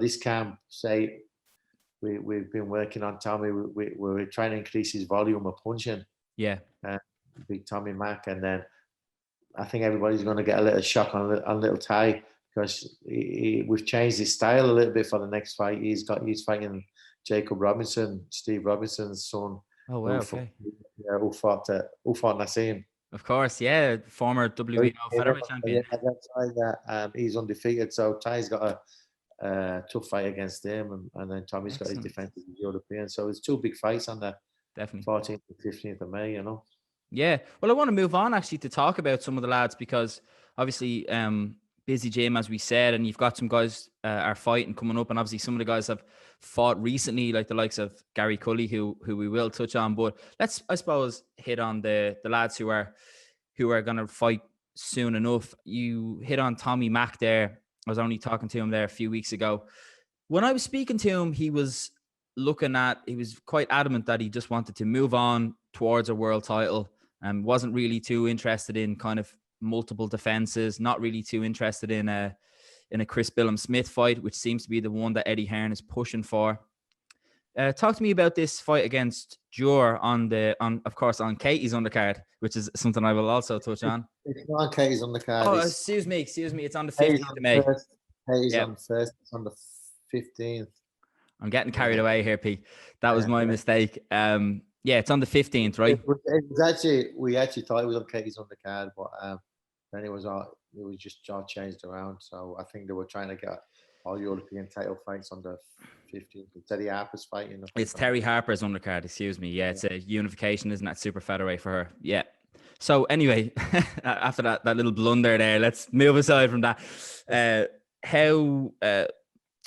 this camp, say we've been working on Tommy. We're trying to increase his volume of punching. Yeah. Big Tommy Mack, and then I think everybody's going to get a little shock on little Ty, because we've changed his style a little bit for the next fight. He's fighting Jacob Robinson, Steve Robinson's son. Oh wow, okay. Who fought Nassim. Of course, yeah, former WBO featherweight champion. That's right. He's undefeated, so Ty's got a tough fight against him, and then Tommy's got his defense as European. So it's two big fights on the definitely 14th and 15th of May. Yeah, well, I want to move on actually to talk about some of the lads, because obviously busy gym, as we said, and you've got some guys are fighting coming up, and obviously some of the guys have fought recently, like the likes of Gary Cully, who we will touch on. But let's, I suppose, hit on the lads who are going to fight soon enough. You hit on Tommy Mack there. I was only talking to him there a few weeks ago. When I was speaking to him, he was quite adamant that he just wanted to move on towards a world title, and wasn't really too interested in kind of multiple defenses, not really too interested in a Chris Billum-Smith fight, which seems to be the one that Eddie Hearn is pushing for. Talk to me about this fight against Jur on Katie's undercard, which is something I will also touch on. It's not on Katie's undercard. Oh, excuse me. It's on the 15th of May. Katie's on the 1st. It's on the 15th. I'm getting carried away here, Pete. That was my mistake. Yeah, it's on the 15th, right? It was actually, we actually thought it was on Katie's undercard, but then it was just changed around. So I think they were trying to get all European title fights on the 15th. Terry Harper's fighting. It's Terry Harper's undercard, excuse me. Yeah, it's a unification, isn't that, super featherweight for her? Yeah. So anyway, after that little blunder there, let's move aside from that.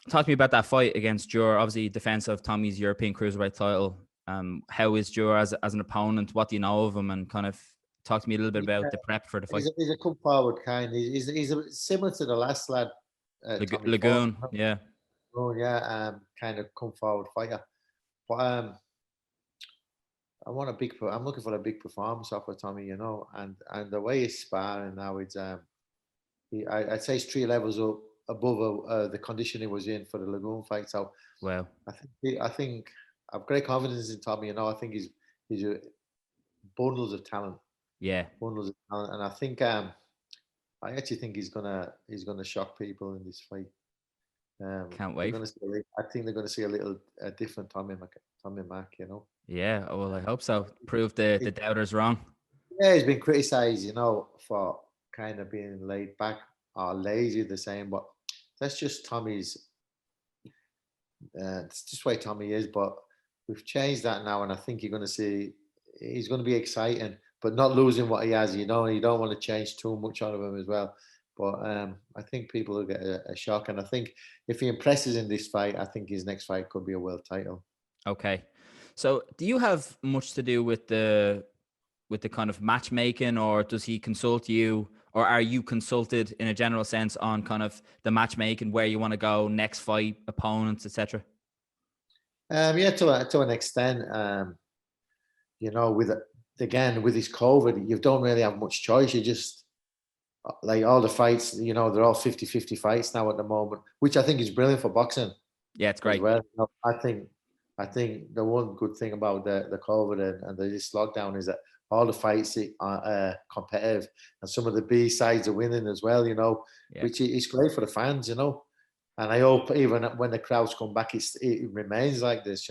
Talk to me about that fight against Jur, obviously defense of Tommy's European Cruiserweight title. How is Jur as an opponent? What do you know of him? And kind of talk to me a little bit about the prep for the fight. He's a come forward kind. He's similar to the last lad. Lagoon, yeah. Oh yeah, kind of come forward fighter. But I'm looking for a big performance off of Tommy, and the way he's sparring now, it's I'd say he's 3 levels up above the condition he was in for the Lagoon fight. So well, I think I've great confidence in Tommy. I think he's bundles of talent. Yeah, bundles of talent, and I think I actually think he's gonna shock people in this fight. Can't wait. I think they're gonna see a different Tommy Mack. Yeah, well, I hope so. Prove the doubters wrong. Yeah, he's been criticised, for kind of being laid back or lazy, the same. But that's just Tommy's. It's just the way Tommy is. But we've changed that now, and I think you're going to see he's going to be exciting, but not losing what he has. You don't want to change too much out of him as well. But I think people will get a shock, and I think if he impresses in this fight, I think his next fight could be a world title. Okay, so do you have much to do with the kind of matchmaking, or does he consult you, or are you consulted in a general sense on kind of the matchmaking, where you want to go, next fight, opponents, etc.? Yeah, to an extent. With this COVID, you don't really have much choice. You just, like, all the fights, they're all 50-50 fights now at the moment, which I think is brilliant for boxing. Yeah, it's great. Well, I think the one good thing about the COVID and this lockdown is that all the fights are competitive, and some of the B sides are winning as well, which is great for the fans, and I hope even when the crowds come back, it remains like this,